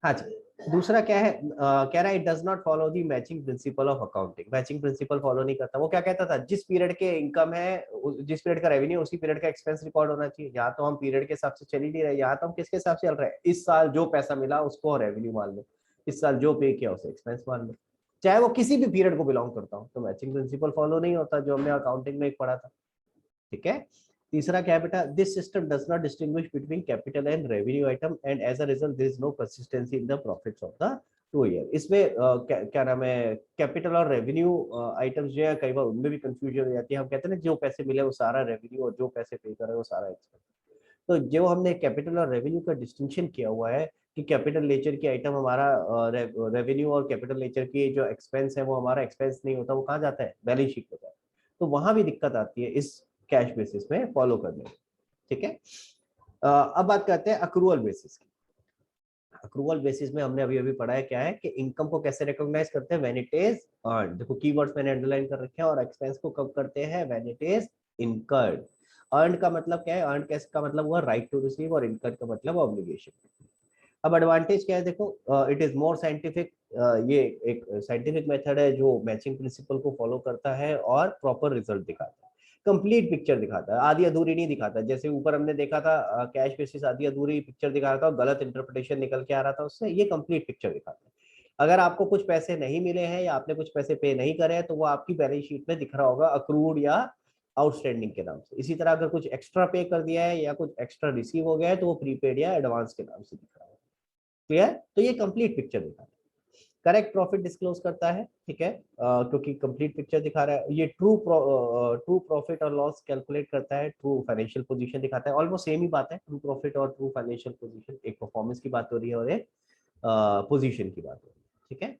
हाँ जी, दूसरा क्या है, कह रहा है it does not follow the matching principle of accounting. Matching principle follow नहीं करता। वो क्या कहता था, जिस पीरियड के इनकम है, जिस पीरियड का रेवेन्यू, उसी पीरियड का एक्सपेंस रिकॉर्ड होना चाहिए। यहाँ तो हम पीरियड के हिसाब से चल ही नहीं रहे, यहाँ तो हम किसके हिसाब से चल रहे हैं, इस साल जो पैसा मिला उसको रेवेन्यू मान लो, इस साल जो पे किया उसे एक्सपेंस मान लो, चाहे वो किसी भी पीरियड को बिलोंग करता हो। तो मैचिंग प्रिंसिपल फॉलो नहीं होता, जो हमने अकाउंटिंग में एक पढ़ा था, ठीक है। तीसरा क्या है बेटा, this system does not distinguish between capital and revenue item and as a result there is no consistency in the profits of the 2 year. इसमें क्या नाम है, कैपिटल और रेवेन्यू आइटम्स जो है कई बार उनमें भी कंफ्यूजन हो जाती है। हम कहते हैं ना जो पैसे मिले वो सारा रेवेन्यू, और जो पैसे पे करे वो सारा एक्सपेंस। तो जो हमने कैपिटल और रेवेन्यू का डिस्टिंक्शन किया हुआ है कि कैपिटल नेचर की आइटम हमारा रेवेन्यू, और कैपिटल नेचर की जो एक्सपेंस है वो हमारा एक्सपेंस नहीं होता, वो कहाँ जाता है, बैलेंस शीट पे जाता है। तो वहां भी दिक्कत आती है इस कैश बेसिस में फॉलो करने में, ठीक है। अब बात करते हैं अक्रूवल बेसिस की। अक्रूवल बेसिस में हमने अभी अभी पढ़ा है क्या है कि इनकम को कैसे रिकॉग्नाइज करते हैं, व्हेन इट इज अर्न्ड। देखो कीवर्ड्स मैंने अंडरलाइन कर रखे हैं। और एक्सपेंस को कब करते हैं, when it is incurred. Earn का मतलब क्या है, अर्न कैश का मतलब हुआ राइट टू रिसीव, और इनकम का मतलब ऑब्लिगेशन। अब एडवांटेज क्या है देखो, इट इज मोर साइंटिफिक, ये एक साइंटिफिक मेथड है जो मैचिंग प्रिंसिपल को फॉलो करता है और प्रॉपर रिजल्ट दिखाता है, कंप्लीट पिक्चर दिखाता है, आधी अधूरी नहीं दिखाता। जैसे ऊपर हमने देखा था कैश बेसिस आधी अधूरी पिक्चर दिखा रहा था और गलत इंटरप्रिटेशन निकल के आ रहा था उससे, ये कंप्लीट पिक्चर दिखाता है। अगर आपको कुछ पैसे नहीं मिले हैं या आपने कुछ पैसे पे नहीं करे हैं तो वो आपकी बैलेंस शीट में दिख रहा होगा अक्रूड या आउटस्टैंडिंग के नाम से। इसी तरह अगर कुछ एक्स्ट्रा पे कर दिया है या कुछ एक्स्ट्रा रिसीव हो गया है तो वो प्रीपेड या एडवांस के नाम से दिख रहा है। क्लियर? तो ये कंप्लीट पिक्चर दिखा है। करेक्ट प्रॉफिट डिस्क्लोज करता है, ठीक है, क्योंकि कंप्लीट पिक्चर दिखा रहा है। ये ट्रू प्रॉफिट और लॉस कैलकुलेट करता है, ट्रू फाइनेंशियल पोजीशन दिखाता है। ऑलमोस्ट सेम ही बात है, ट्रू प्रॉफिट और ट्रू फाइनेंशियल पोजीशन, एक परफॉर्मेंस की बात हो रही है और एक पोजीशन की बात हो रही है, ठीक है।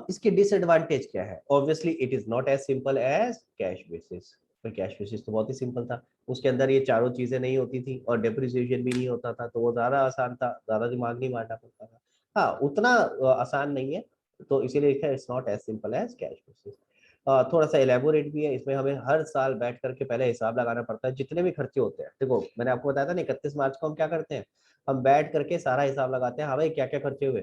इसके डिसएडवांटेज क्या है? Obviously it is not as simple as cash basis. तो कैश बेसिस तो बहुत ही सिंपल था, उसके अंदर ये चारों चीजें नहीं होती थी और डेप्रिसिएशन भी नहीं होता था, तो वो ज्यादा आसान था, ज्यादा दिमाग नहीं मारना पड़ता था। हाँ, उतना आसान नहीं है, तो इसीलिए लिखा है it's not as simple as cash basis. थोड़ा सा एलेबोरेट भी है, इसमें हमें हर साल बैठ करके पहले हिसाब लगाना पड़ता है जितने भी खर्चे होते हैं। देखो मैंने आपको बताया था ना 31 मार्च को हम क्या करते हैं, हम बैठ करके सारा हिसाब लगाते हैं, हाँ भाई क्या क्या खर्चे हुए,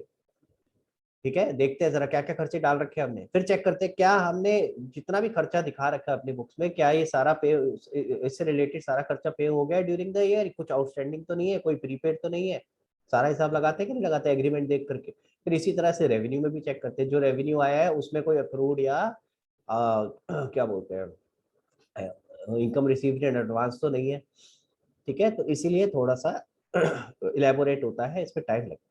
ठीक है, देखते हैं जरा क्या क्या खर्चे डाल रखे हैं हमने, फिर चेक करते हैं क्या हमने जितना भी खर्चा दिखा रखा है अपनी बुक्स में, क्या ये सारा पे, इससे रिलेटेड सारा खर्चा पे हो गया ड्यूरिंग द ईयर, कुछ आउटस्टैंडिंग तो नहीं है, कोई प्रीपेड तो नहीं है। सारा हिसाब लगाते हैं कि नहीं लगाते, एग्रीमेंट देख करके। फिर इसी तरह से रेवेन्यू में भी चेक करते हैं, जो रेवेन्यू आया है उसमें कोई अक्रूड या क्या बोलते हैं इनकम रिसीव्ड इन एडवांस तो नहीं है, ठीक है। तो इसीलिए थोड़ा सा इलेबोरेट होता है, इसमें टाइम लगता है।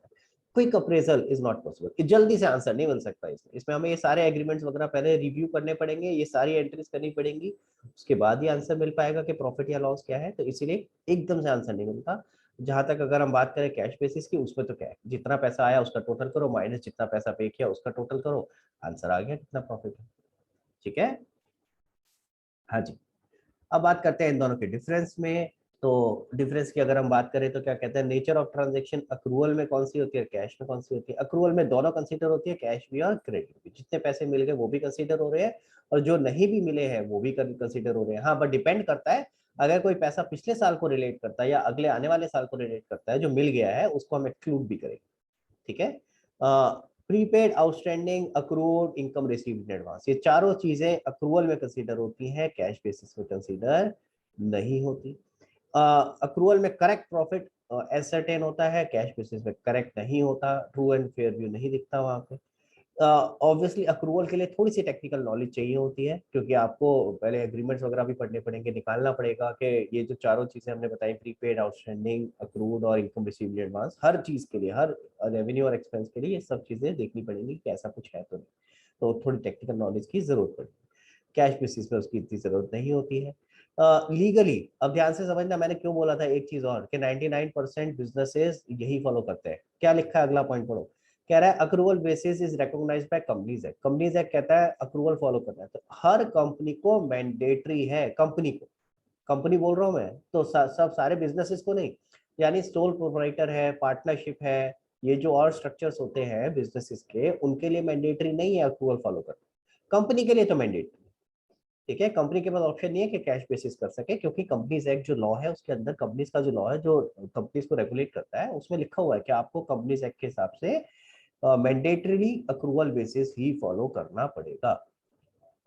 Quick appraisal is not possible, जल्दी से आंसर नहीं मिल सकता इसमें हमें ये सारे एग्रीमेंट्स वगैरह पहले रिव्यू करने पड़ेंगे, ये सारी एंट्रीज करनी पड़ेंगी, उसके बाद ही आंसर मिल पाएगा कि प्रॉफिट या लॉस क्या है। तो इसीलिए एकदम से आंसर नहीं मिलता। जहां तक अगर हम बात करें कैश बेसिस की, उसमें तो क्या है, जितना पैसा आया उसका टोटल करो माइनस जितना पैसा पे किया उसका टोटल करो, आंसर आ गया कितना प्रॉफिट है, ठीक है। हाँ जी, अब बात करते हैं इन दोनों के डिफरेंस में। तो डिफरेंस की अगर हम बात करें तो क्या कहते हैं, नेचर ऑफ ट्रांजैक्शन अक्रूवल में कौन सी होती है, कैश में कौन सी होती है। अक्रूवल में दोनों कंसीडर होती है, कैश भी और क्रेडिट भी, जितने पैसे मिल गए वो भी कंसीडर हो रहे हैं और जो नहीं भी मिले हैं वो भी कंसीडर हो रहे हैं। हाँ, बट डिपेंड करता है, अगर कोई पैसा पिछले साल को रिलेट करता है या अगले आने वाले साल को रिलेट करता है, जो मिल गया है उसको हम एक्सक्लूड भी करेंगे, ठीक है। Prepaid, outstanding, accrued, income received in advance, ये चारों चीजें अक्रूवल में कंसीडर होती हैं, कैश बेसिस में कंसीडर नहीं होती। अक्रूवल में करेक्ट प्रॉफिट एसर्टेन होता है, कैश बेसिस में करेक्ट नहीं होता, ट्रू एंड फेयर व्यू नहीं दिखता वहां पे। ऑब्वियसली अक्रूवल के लिए थोड़ी सी टेक्निकल नॉलेज चाहिए होती है, क्योंकि आपको पहले एग्रीमेंट्स वगैरह भी पढ़ने पड़ेंगे, निकालना पड़ेगा कि ये जो चारों चीजें हमने बताई, प्रीपेड, आउटस्टैंडिंग, अक्रूड और इनकम रिसीव्ड एडवांस, हर चीज के लिए, हर रेवेन्यू और एक्सपेंस के लिए ये सब चीजें देखनी पड़ेंगी कि ऐसा कुछ है तो नहीं, तो थोड़ी टेक्निकल नॉलेज की जरूरत पड़ेगी। कैश बेसिस में उसकी इतनी जरूरत नहीं होती है। लीगली अब ध्यान से समझना, मैंने क्यों बोला था एक चीज और कि 99% बिजनेसेस यही फॉलो करते हैं। क्या लिखा है, अगला पॉइंट पढ़ो, कह रहा है accrual basis is recognised by companies act. Companies act कहता है अक्रूवल फॉलो करना है, तो हर कंपनी को मैंडेटरी है, कंपनी को, कंपनी बोल रहा हूं मैं तो सब सारे बिजनेसेस को नहीं, यानी स्टोर प्रोप्राइटर है, पार्टनरशिप है, ये जो और स्ट्रक्चर्स होते हैं बिजनेसेस के, उनके लिए मैंडेटरी नहीं है अक्रूवल फॉलो करना, कंपनी के लिए तो मैंडेटरी, ठीक है। कंपनी के पास ऑप्शन नहीं है कि कैश बेसिस कर सके, क्योंकि कंपनीज एक्ट जो लॉ है उसके अंदर, कंपनीज का जो लॉ है जो कंपनीज को रेगुलेट करता है, उसमें लिखा हुआ है कि आपको कंपनीज एक्ट के हिसाब से मैंडेटरीली अक्रूवल बेसिस ही फॉलो करना पड़ेगा।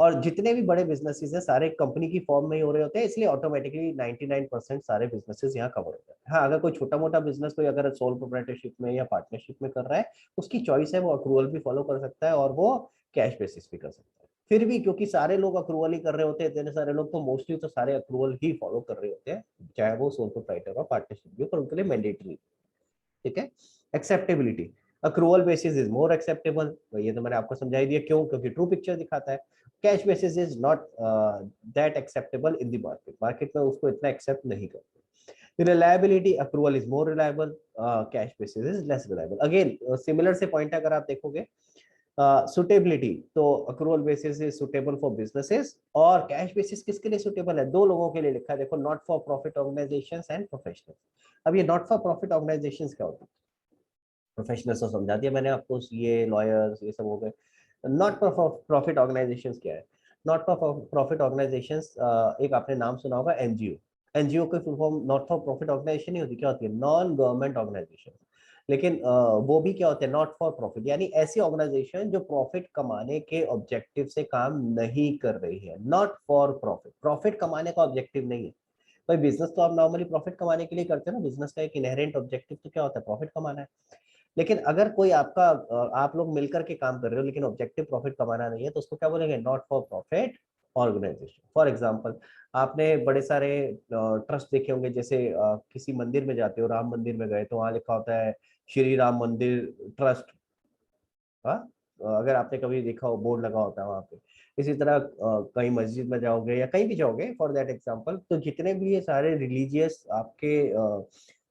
और जितने भी बड़े बिजनेसेस हैं सारे कंपनी की फॉर्म में ही हो रहे होते हैं, इसलिए ऑटोमेटिकली 99% सारे बिजनेसेस यहाँ कवर होते हैं। हाँ, अगर कोई छोटा मोटा बिजनेस कोई अगर सोल प्रोप्राइटरशिप में या पार्टनरशिप में कर रहा है, उसकी चॉइस है, वो अक्रूवल भी फॉलो कर सकता है और वो कैश बेसिस भी कर सकता है। फिर भी क्योंकि सारे लोग अक्रूवल ही कर रहे होते हैं, इतने सारे लोग, तो मोस्टली तो सारे अक्रूवल ही फॉलो कर रहे होते हैं, चाहे वो सोल प्रोप्राइटर और पार्टनरशिप भी हो, पर उनके लिए मैंडेटरी, ठीक है। Acceptability, accrual basis is more acceptable, ये तो मैंने आपको समझाई दिया क्यों, क्योंकि ट्रू पिक्चर दिखाता है। Cash basis is not that acceptable in the market, market में उसको इतना एक्सेप्ट नहीं करते। Reliability, accrual is more reliable, cash basis is less reliable. Again similar से पॉइंट अगर आप देखोगे, सुटेबिलिटी तो accrual basis is suitable for businesses, और कैश बेसिस किसके लिए सुटेबल है, दो लोगों के लिए लिखा है, देखो, not for profit organisations and professionals. अब ये नॉट फॉर प्रॉफिट ऑर्गेनाइजेशंस क्या होती है, प्रोफेशनल्स तो समझा दिया मैंने आपको, ये लॉयर्स ये सब हो गए। नॉट फॉर प्रॉफिट ऑर्गेनाइजेशंस क्या है, नॉट फॉर प्रॉफिट ऑर्गेनाइजेशंस, एक आपने नाम सुना होगा एनजीओ। एनजीओ की full form not for profit organisation नहीं होती, क्या होती है? Non government organisation. लेकिन वो भी क्या होते हैं? नॉट फॉर प्रॉफिट, यानी ऐसी ऑर्गेनाइजेशन जो प्रॉफिट कमाने के ऑब्जेक्टिव से काम नहीं कर रही है। नॉट फॉर प्रॉफिट, प्रॉफिट कमाने का ऑब्जेक्टिव नहीं है। भाई बिजनेस तो आप नॉर्मली प्रॉफिट कमाने के लिए करते हैं ना, बिजनेस का एक इनहेरेंट ऑब्जेक्टिव तो क्या होता है? प्रॉफिट कमाना है। लेकिन अगर कोई आपका आप लोग मिलकर के काम कर रहे हो लेकिन ऑब्जेक्टिव प्रॉफिट कमाना नहीं है, तो उसको क्या बोलेंगे? Not for profit organisation. For example, आपने बड़े सारे ट्रस्ट देखे होंगे, जैसे किसी मंदिर में जाते हो, राम मंदिर में गए तो वहां लिखा होता है श्री राम मंदिर ट्रस्ट। हाँ, अगर आपने कभी देखा हो, बोर्ड लगा होता है वहां पे। इसी तरह कहीं मस्जिद में जाओगे या कहीं भी जाओगे फॉर दैट एग्जांपल, तो जितने भी ये सारे रिलीजियस आपके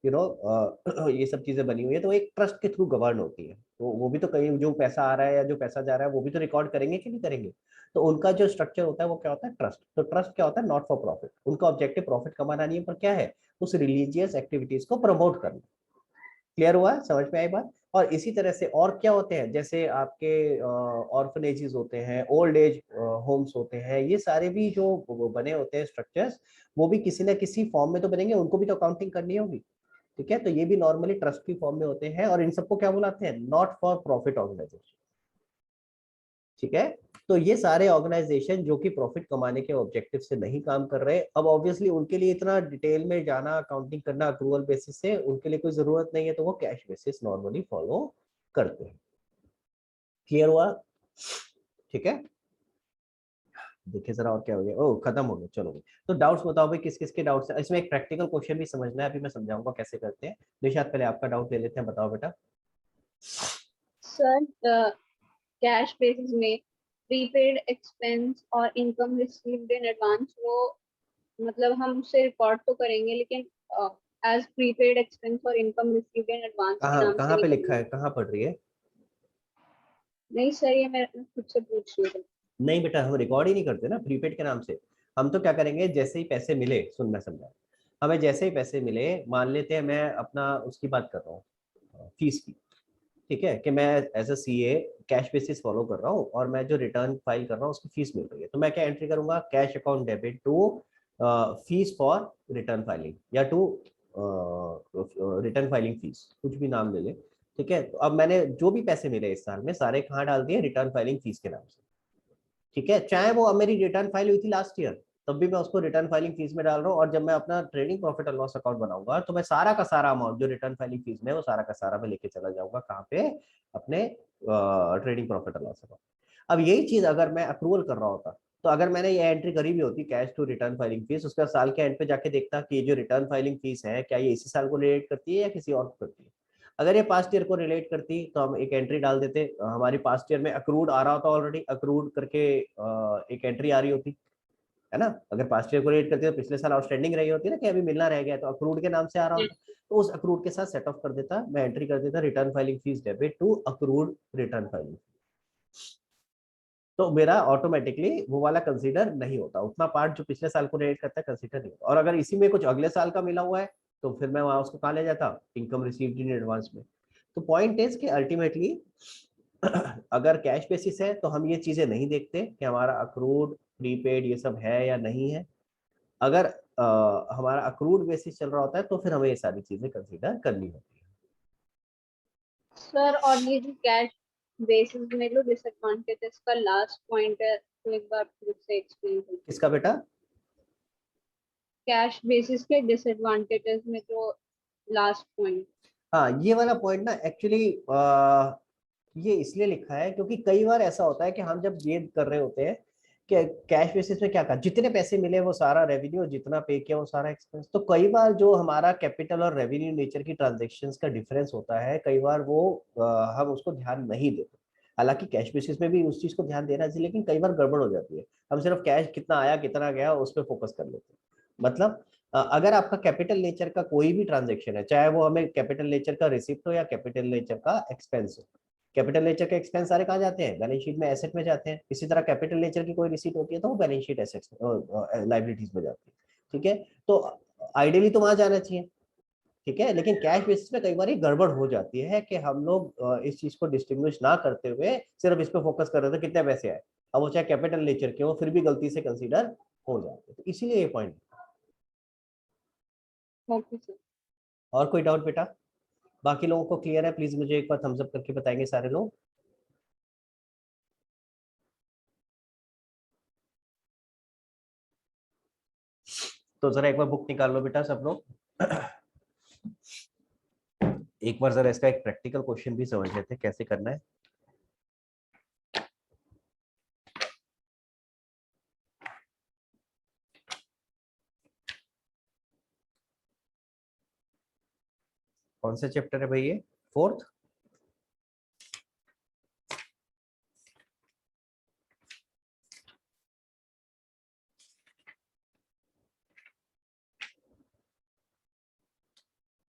ये सब चीजें बनी हुई है, तो एक ट्रस्ट के थ्रू गवर्न होती है। तो वो भी तो कहीं जो पैसा आ रहा है या जो पैसा जा रहा है वो भी तो रिकॉर्ड करेंगे कि नहीं करेंगे? तो उनका जो स्ट्रक्चर होता है वो क्या होता है? ट्रस्ट। तो ट्रस्ट क्या होता है? Not for profit. उनका ऑब्जेक्टिव प्रॉफिट कमाना नहीं है, पर क्या है? उस रिलीजियस एक्टिविटीज को प्रमोट करना। क्लियर हुआ? समझ में आई बात? और इसी तरह से और क्या होते हैं, जैसे आपके ऑर्फनेजेस होते हैं, ओल्ड एज होम्स होते हैं, ये सारे भी जो बने होते हैं स्ट्रक्चर्स, वो भी किसी ना किसी फॉर्म में तो बनेंगे, उनको भी तो अकाउंटिंग करनी होगी। ठीक है, तो ये भी नॉर्मली ट्रस्ट की फॉर्म में होते हैं, और इन सबको क्या बुलाते हैं? Not for profit organisation. ठीक है, तो ये सारे ऑर्गेनाइजेशन जो कि प्रॉफिट कमाने के ऑब्जेक्टिव से नहीं काम कर रहे, अब ऑब्वियसली उनके लिए इतना डिटेल में जाना, अकाउंटिंग करना अक्रूवल बेसिस से उनके लिए कोई जरूरत नहीं है, तो वो कैश बेसिस नॉर्मली फॉलो करते हैं। क्लियर हुआ? ठीक है, देखिए जरा और क्या हो गया। ओह, खत्म हो गया, चलो। तो डाउट्स बताओ भाई, किस किस के डाउट्स है इसमें? एक प्रैक्टिकल क्वेश्चन भी समझना है, अभी मैं समझाऊंगा कैसे करते हैं। निशात, पहले आपका डाउट ले लेते हैं, बताओ बेटा। सर कैश बेसिस में प्रीपेड एक्सपेंस और इनकम रिसीव्ड इन एडवांस, वो मतलब हम उससे रिकॉर्ड तो करेंगे, लेकिन एज प्रीपेड एक्सपेंस और इनकम रिसीव्ड इन एडवांस के कहाँ नाम से कहाँ पे नहीं लिखा करेंगे। है? कहाँ पढ़ रही है? नहीं सर, ये मैं खुद से पूछ रही हूँ। नहीं बेटा, हम रिकॉर्ड ही नहीं करते ना प्रीपेड के नाम से। हम तो क्या करेंगे, जैसे ही पैसे मिले, सुन मैं समझा, हमें जैसे ही पैसे मिले, मान लेते हैं मैं अपना उसकी बात कर रहा हूँ, फीस की। ठीक है, कि मैं as a CA cash basis follow कर रहा हूँ, और मैं जो रिटर्न फाइल कर रहा हूँ उसकी फीस मिल रही है, तो मैं क्या एंट्री करूंगा? Cash account debit to fees for return filing, या टू रिटर्न फाइलिंग फीस, कुछ भी नाम ले ले। ठीक है, तो अब मैंने जो भी पैसे मिले इस साल में, सारे कहाँ डाल दिए? रिटर्न फाइलिंग फीस के नाम से। ठीक है, चाहे वो अब मेरी रिटर्न फाइल हुई थी लास्ट ईयर, तब भी मैं उसको रिटर्न फाइलिंग फीस में डाल रहा हूँ, और जब मैं अपना trading profit and loss account बनाऊंगा, तो मैं सारा का सारा अमाउंट जो रिटर्न फाइलिंग फीस में, वो सारा का सारा मैं लेके चला जाऊंगा कहाँ पे? अपने trading profit and loss account. अब यही चीज अगर मैं अप्रूवल कर रहा होता, तो अगर मैंने ये एंट्री करी भी होती, cash to return filing fees, उसका साल के एंड पे जाके देखता कि ये जो रिटर्न फाइलिंग फीस है, क्या ये इसी साल को रिलेट करती है या किसी और को करती है। अगर ये पास्ट ईयर को रिलेट करती तो हम एक एंट्री डाल देते, हमारी पास्ट ईयर में अक्रूड आ रहा होता, ऑलरेडी अक्रूड करके एक एंट्री आ रही होती है ना। अगर पास्ट ईयर को रिलेट करती तो पिछले साल आउटस्टैंडिंग रही होती ना, कि अभी मिलना रह गया, तो अक्रूड के नाम से आ रहा होता, तो उस अक्रूड के साथ सेट ऑफ कर देता, मैं एंट्री कर देता return filing fees debit to accrued return filing. तो मेरा ऑटोमेटिकली वो वाला कंसीडर नहीं होता, उतना पार्ट जो पिछले साल को रिलेट करता है कंसीडर नहीं होता। और अगर इसी में कुछ अगले साल का मिला हुआ है, तो फिर मैं वहां उसको कहाँ ले जाता? इनकम रिसीव्ड इन एडवांस में। तो पॉइंट इज कि अल्टीमेटली अगर कैश बेसिस है तो हम ये चीजें नहीं देखते कि हमारा अक्रूड प्रीपेड ये सब है या नहीं है। अगर हमारा अक्रूड बेसिस चल रहा होता है, तो फिर हमें ये सारी चीजें कंसीडर करनी होती है। सर और ये जो कैश बेसिस में जो डिसएडवांटेजेस का लास्ट पॉइंट है, तो एक बार फिर से एक्सप्लेन करिए। किसका बेटा? कैश बेसिस के डिसएडवांटेजेस में जो लास्ट पॉइंट। हाँ, ये वाला पॉइंट ना एक्चुअली ये इसलिए लिखा है क्योंकि कई बार ऐसा होता है कि हम जब ये कर रहे होते हैं कि कैश बेसिस में क्या कहा, जितने पैसे मिले वो सारा रेवेन्यू, जितना पे किया वो सारा एक्सपेंस, तो कई बार जो हमारा कैपिटल और रेवेन्यू नेचर की ट्रांजेक्शन्स का डिफरेंस होता है, कई बार वो हम उसको ध्यान नहीं देते। हालांकि कैश बेसिस में भी उस चीज को ध्यान देना चाहिए, लेकिन कई बार गड़बड़ हो जाती है, हम सिर्फ कैश कितना आया कितना गया उस पर फोकस कर लेते हैं। मतलब अगर आपका कैपिटल नेचर का कोई भी ट्रांजेक्शन है, चाहे वो हमें कैपिटल नेचर का रिसिप्ट हो या कैपिटल नेचर का एक्सपेंस हो, कैपिटल नेचर के एक्सपेंस सारे कहाँ जाते हैं? बैलेंस शीट में, एसेट में जाते हैं। इसी तरह कैपिटल नेचर की कोई रिसीट होती है तो वो बैलेंस शीट एसेट्स लाइबिलिटीज में जाती है। ठीक है, तो आइडियली तो वहां जाना चाहिए। ठीक है, लेकिन कैश बेसिस में कई बार गड़बड़ हो जाती है कि हम लोग इस चीज को डिस्टिंग्विश ना करते हुए सिर्फ इस पे फोकस कर रहे थे कितने पैसे आए, अब वो चाहे कैपिटल नेचर के हो फिर भी गलती से कंसीडर हो जाते हैं, तो इसीलिए ये पॉइंट। Okay sir. और कोई डाउट बेटा? बाकी लोगों को क्लियर है? प्लीज मुझे एक बार थम्स अप करके बताएंगे सारे लोग। तो जरा एक बार बुक निकाल लो बेटा सब लोग। एक बार जरा इसका एक प्रैक्टिकल क्वेश्चन भी समझ लेते हैं कैसे करना है। कौन सा चैप्टर है भाई ये? 4th?